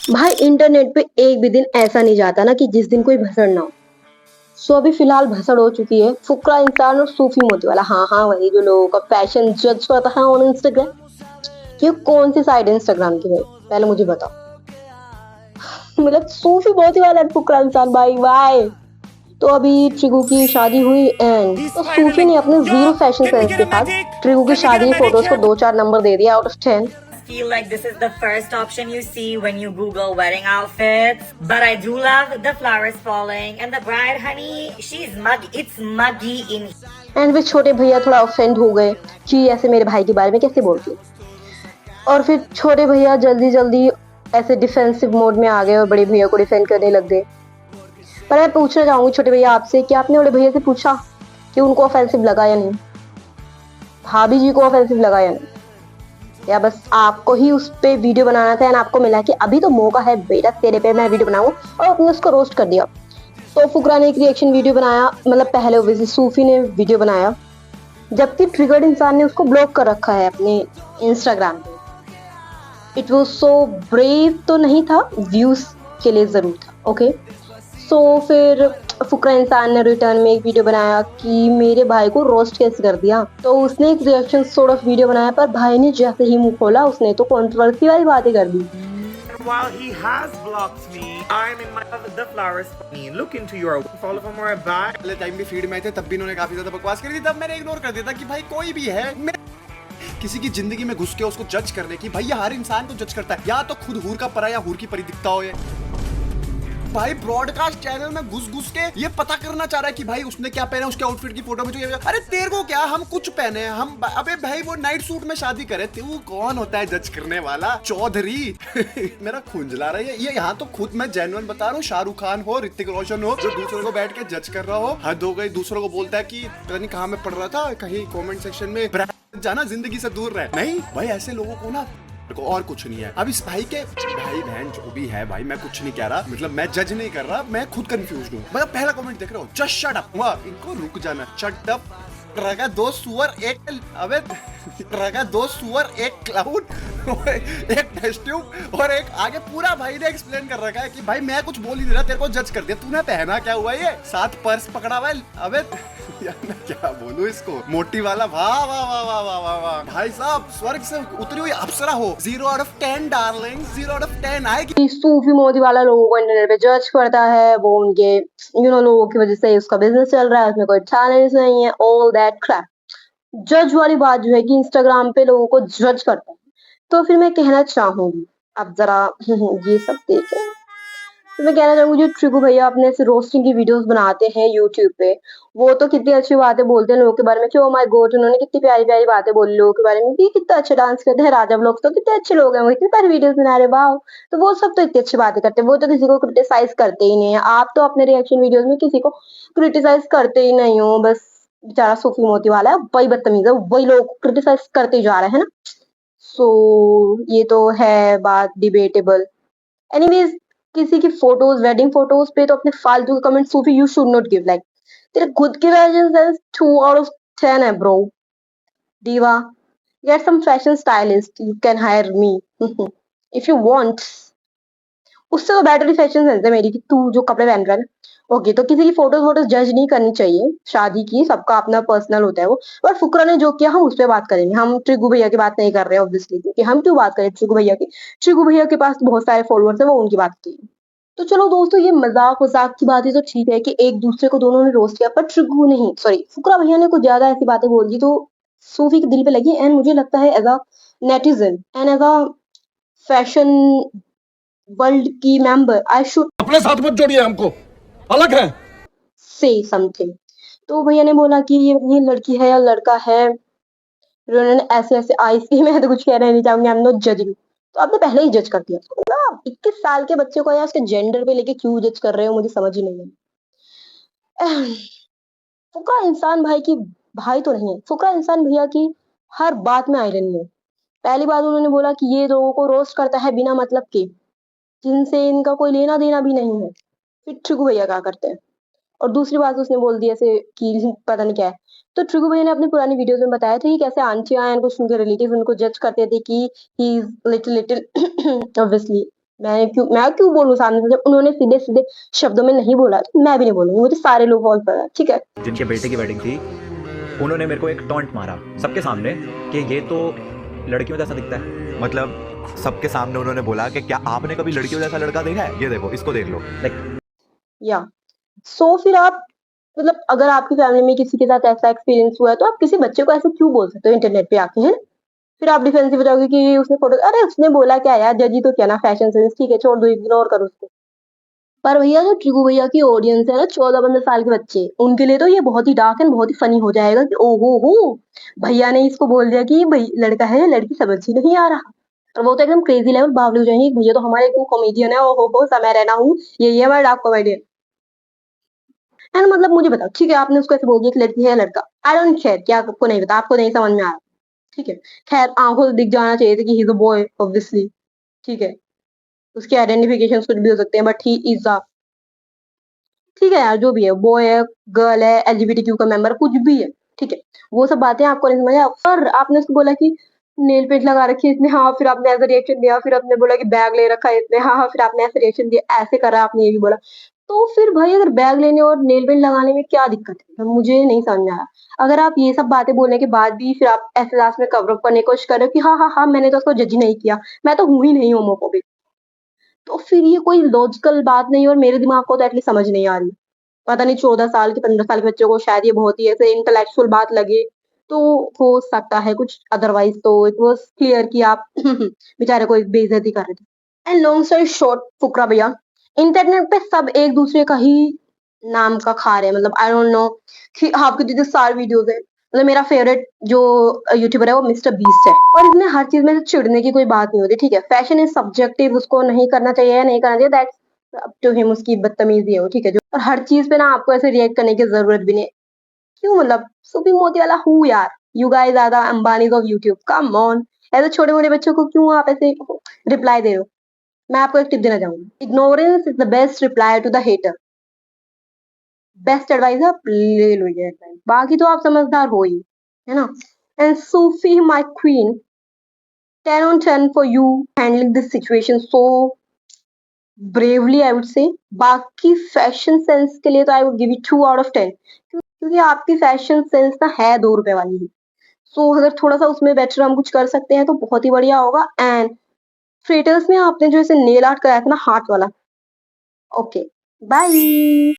भाई इंटरनेट पे एक भी दिन ऐसा नहीं जाता ना कि जिस दिन कोई भसड़ ना हो। सो अभी फिलहाल भसड़ हो चुकी है फुकरा इंसान और सूफी मोती वाला। हाँ हाँ, वही जो लोगों का फैशन जज करता है ऑन इंस्टाग्राम। ये कौन सी साइड है इंस्टाग्राम की भाई, पहले मुझे बताओ। मतलब सूफी मोती वाला फुकरा इंसान भाई भाई। तो अभी ट्रिगू की शादी हुई एंड He's तो सूफी spiraling. ने अपने Yo, zero fashion can we sense get के a साथ medic? ट्रिगू की Can we get a शादी की medic फोटोज को here? 2-4 नंबर दे दिया out of 10। Feel like this is the first option you see when you Google wedding outfits. But I do love the flowers falling and the bride, honey, she's muggy. It's muggy in. And फिर छोटे भैया थोड़ा offend हो गए कि ऐसे मेरे भाई के बारे में कैसे बोलती है। और फिर छोटे भैया जल्दी जल्दी ऐसे डिफेंसिव मोड में आ गए और बड़े भैया को डिफेंड करने लग गए। पर मैं पूछना चाहूंगी छोटे भैया आपसे कि आपने बड़े भैया से पूछा कि उनको ऑफेंसिव लगा या नहीं, भाभी जी को ऑफेंसिव लगा या नहीं, या बस आपको ही उस पे वीडियो बनाना था एंड आपको मिला कि अभी तो मौका है बेटा तेरे पे मैं वीडियो बनाऊं, और आपने उसको रोस्ट कर दिया। तो फुकरा ने एक रिएक्शन वीडियो बनाया, मतलब पहले ओबीसी सूफी ने वीडियो बनाया, जबकि ट्रिगर्ड इंसान ने उसको ब्लॉक कर रखा है अपने इंस्टाग्राम पे। इट वॉज सो ब्रेव तो नहीं था, व्यूज के लिए जरूर था। ओके सो फिर फुकरा इंसान ने रिटर्न में एक वीडियो बनाया कि मेरे भाई को रोस्ट कैसे कर दिया। तो उसने एक रिएक्शन सॉर्ट ऑफ वीडियो बनाया, पर भाई ने जैसे ही मुंह खोला उसने तो कंट्रोवर्सी वाली बातें कर दी। While he has blocked me, I'm in my the flowers. Look into your follow for more back. पहले टाइम भी फीड में थे तब भी इन्होंने काफी ज्यादा बकवास करी थी, तब मैंने इग्नोर कर दिया था कि भाई कोई भी है किसी की जिंदगी में घुस के उसको जज करने की, भाई हर इंसान को जज करता है, या तो खुद हूर का परा या हूर की परी दिखता हो। ये भाई ब्रॉडकास्ट चैनल में घुस घुस के ये पता करना चाह रहा है कि भाई उसने क्या पहना, उसके आउटफिट की फोटो में जो ये, अरे तेरे को क्या, हम कुछ पहने हैं, हम अबे भाई वो नाइट सूट में शादी करे, तू कौन होता है जज करने वाला चौधरी। मेरा खुंजला रहा है ये यहाँ तो खुद मैं जेन्युइन बता रहा हूँ, शाहरुख खान हो, ऋतिक रोशन हो, जो दूसरों को बैठ के जज कर रहा हो, हद हो गई। दूसरों को बोलता है कि पता नहीं कहाँ मैं पढ़ रहा था, कहीं कॉमेंट सेक्शन में जाना जिंदगी से दूर रहे। नहीं भाई ऐसे लोगों को ना और कुछ नहीं है। अब इस भाई के भाई बहन जो भी है भाई, मैं कुछ नहीं कह रहा, मतलब मैं जज नहीं कर रहा, मैं खुद कंफ्यूज हूँ। मतलब पहला कमेंट देख रहे हो, जस्ट शट अप, इनको रुक जाना, शट अप। रगा दो सुअर एक, अबे रगा दो सुअर एक क्लाउड, एक टेस्ट ट्यूब और एक आगे। पूरा भाई ने एक्सप्लेन कर रखा है कि भाई मैं कुछ बोल ही नहीं रहा, तेरे को जज कर दिया, तूने पहना क्या हुआ, ये साथ पर्स पकड़ा हुआ है। अबे यार मैं क्या बोलूं इसको, मोटी वाला, वाह वाह वाह वाह वाह वाह वाह भाई साहब, स्वर्ग से उतरी हुई अप्सरा हो। 0 out of 10 darling, 0 out of 10 आएगी। सूफी मोदी वाला लोगों को इंटरनेट पे जज करता है, वो उनके लोगों की वजह से उसका बिजनेस चल रहा है, उसमें कोई टैलेंट नहीं है, ऑल दैट क्रैप। जज वाली बात जो है कि इंस्टाग्राम पे लोगों को जज करता है। तो फिर मैं कहना चाहूंगी, अब जरा ये सब देखें। तो मैं कहना चाहूंगी जो ट्रिगू भैया अपने से रोस्टिंग की वीडियोस बनाते हैं यूट्यूब पे, वो तो कितनी अच्छी बातें बोलते हैं लोगों के बारे में कि ओ माय गॉड उन्होंने कितनी प्यारी प्यारी बातें बोली लोगों के बारे में कि कितना अच्छा डांस करते हैं, राजा व्लॉग्स तो कितने अच्छे लोग हैं, वो इतनी प्यारी वीडियोस बना रहे, वाह। तो वो सब तो इतनी अच्छी बातें करते हैं, वो तो किसी को क्रिटिसाइज करते ही नहीं है। आप तो अपने रिएक्शन वीडियोस में किसी को क्रिटिसाइज करते ही नहीं हो, बस बेचारा सूफी मोती वाला है, वही बदतमीज है, वही लोग क्रिटिसाइज करते जा रहे हैं ना। सो ये तो है बात डिबेटेबल। एनीवेज किसी की फोटोज, वेडिंग फोटोज पे तो अपने फालतू के comment Sufi you should not give. Like तेरे खुद के फैशन सेंस 2 out of 10 है bro. Diva get some fashion stylist, you can hire me if you want. उससे तो बेटर ही फैशन सेंस है मेरी कि तू जो कपड़े पहन रहा है ना। ओके तो किसी की फोटोज वोटोज जज नहीं करनी चाहिए, शादी की सबका अपना पर्सनल होता है वो। पर फुकरा ने जो किया हम उस पर बात करेंगे, हम ट्रिगू भैया की बात नहीं कर रहे हैं ऑब्वियसली, क्योंकि हम क्यों बात करें ट्रिगू भैया की। ट्रिगू भैया के पास तो बहुत सारे फॉलोअर्स है, वो उनकी बात की। तो चलो दोस्तों ये मजाक वजाक की बातें तो ठीक है कि एक दूसरे को दोनों ने रोस्ट किया, पर ट्रिगू नहीं, सॉरी फुकरा भैया ने कुछ ज्यादा ऐसी बातें बोल दी तो सूफी के दिल पे लगी। एंड मुझे लगता है as a netizen and as a fashion world की मेंबर आई शुड अपने साथ मत जोड़िए, हमको अलग है से समथिंग। तो भैया ने बोला कि ये लड़की है या लड़का है, फिर उन्होंने ऐसे ऐसे आइस की मैं तो कुछ कहना नहीं चाहूंगी, आई एम नॉट जजिंग। तो आपने पहले ही जज कर दिया, तो मतलब 21 साल के बच्चे को या उसके जेंडर पे लेके क्यों जज कर रहे हो, मुझे समझ ही नहीं है। फुकरा इंसान भाई की भाई तो नहीं है, फुकरा इंसान भैया की हर बात में आयरनी है। पहली बात उन्होंने बोला कि ये लोगों को रोस्ट करता है बिना मतलब के, जिनसे इनका कोई लेना देना भी नहीं है। फिर ट्रिगू भैया क्या करते हैं, और दूसरी बात उसने बोल दी ऐसे कि पता नहीं क्या है। तो ट्रिगू भैया ने अपनी पुरानी वीडियोस में बताया था कि कैसे आंटियां एंड कुछ उनके रिलेटिव उनको जज करते थे कि he is little little obviously मैं क्यों बोलूँ सामने से, जब उन्होंने सीधे सीधे शब्दों में नहीं बोला तो मैं भी नहीं बोलूंगी, मुझे सारे लोग फॉल पड़ा, ठीक है। जिनके बेटे की वेडिंग थी, उन्होंने मेरे को एक टॉन्ट मारा सबके सामने कि ये तो लड़कियों जैसा दिखता है। मतलब सबके सामने उन्होंने बोला कि क्या आपने कभी लड़कियों जैसा लड़का देखा है, ये देखो, इसको देख लो। लाइक या फिर आप मतलब अगर आपकी फैमिली में किसी के साथ ऐसा एक्सपीरियंस हुआ है तो आप किसी बच्चे को ऐसे क्यों बोल सकते हो इंटरनेट पे आके, है ना? फिर आप डिफेंसिव हो जाओगे कि उसने फोटो, अरे उसने बोला क्या यार, जज ही तो क्या ना, फैशन सेंस, ठीक है छोड़ दो, इग्नोर करो उसको। पर भैया जो ट्रिगू भैया की ऑडियंस है ना, 14-15 साल के बच्चे, उनके लिए तो ये बहुत ही डार्क एंड बहुत ही फनी हो जाएगा कि ओहो हो, भैया ने इसको बोल दिया कि भाई लड़का है, लड़की समझ ही नहीं आ रहा। और वो तो एकदम क्रेजी लेवल बावली हो जाएंगे, भैया तो हमारे एकदम कॉमेडियन है, ओहो हो समय रहना हूँ, ये हमारा डार्क कॉमेडियन है ना। मतलब मुझे बताओ, ठीक है आपने उसको ऐसे बोल दिया कि लड़की है लड़का, आई डोंट केयर क्या आपको नहीं पता, आपको नहीं समझ में आ रहा, ठीक है। खैर आंखों से दिख जाना चाहिए था कि he is a boy obviously, ठीक है। उसके आइडेंटिफिकेशन कुछ भी हो सकते हैं, बट ही इज अ, ठीक है यार, जो भी है, बॉय है, गर्ल है, एलजीबीटीक्यू का मेंबर, कुछ भी है, ठीक है। वो सब बातें आपको नहीं समझ, पर आपने उसको बोला कि नेल पेंट लगा रखी है इसने, हाँ, फिर आपने ऐसा रिएक्शन दिया, फिर आपने बोला कि बैग ले रखा है इसने, हाँ हाँ, फिर आपने ऐसा रिएक्शन दिया, ऐसे करा आपने, ये भी बोला। तो फिर भाई अगर बैग लेने और नेल पेंट लगाने में क्या दिक्कत है, मुझे नहीं समझ में आया। अगर आप ये सब बातें बोलने के बाद भी फिर आप ऐसे लास्ट में कवर अप करने की कोशिश कर रहे हो कि हाँ हाँ हाँ, मैंने तो उसको जज ही नहीं किया, मैं तो हूं ही नहीं होमोफोबिक, तो फिर ये कोई लॉजिकल बात नहीं, और मेरे दिमाग को तो एटलीस्ट समझ नहीं आ रही। पता नहीं 14 साल के 15 साल के बच्चों को शायद ये बहुत ही ऐसे इंटेलेक्चुअल बात लगे, तो हो सकता है कुछ, अदरवाइज तो इट वाज क्लियर कि आप बेचारे को बेइज्जती कर रहे थे। एंड लॉन्ग स्टोरी शॉर्ट, फुकरा भैया, इंटरनेट पे सब एक दूसरे का ही नाम का खा रहे हैं, मतलब आई डोंट नो कि आपके जितने सारे वीडियोस है, मतलब मेरा फेवरेट जो यूट्यूबर है वो मिस्टर बीस्ट है, और इसमें हर चीज में से चिढ़ने की कोई बात नहीं होती, ठीक है। फैशन इज सब्जेक्टिव, उसको नहीं करना चाहिए या नहीं करना चाहिए, दैट्स अप टू हिम, उसकी बदतमीजी है वो, ठीक है। जो और हर चीज पे ना आपको ऐसे रिएक्ट करने की जरूरत भी नहीं है। क्यों, मतलब सुबी मोती वाला हूँ यार, you guys are the Ambanis of YouTube, come on. ऐसे छोटे मोटे बच्चों को क्यों आप ऐसे रिप्लाई दे रहे हो? मैं आपको एक टिप देना चाहूंगी, ignorance is the best reply to the hater. Best advice आप ले लो ये एडवाइस, बाकी तो आप समझदार हो ही, है ना। And Sufi my queen, 10 on 10 for you handling this situation so bravely, I would say। बाकी फैशन सेंस के लिए तो I would give you 2 out of 10, क्योंकि आपकी फैशन सेंस ना है 2 रुपए वाली ही। सो अगर थोड़ा सा उसमें बेटर हम कुछ कर सकते हैं तो बहुत ही बढ़िया होगा। एंड फ्रेटर्स में आपने जो इसे नेल आर्ट कराया था ना हाथ वाला, ओके, बाय।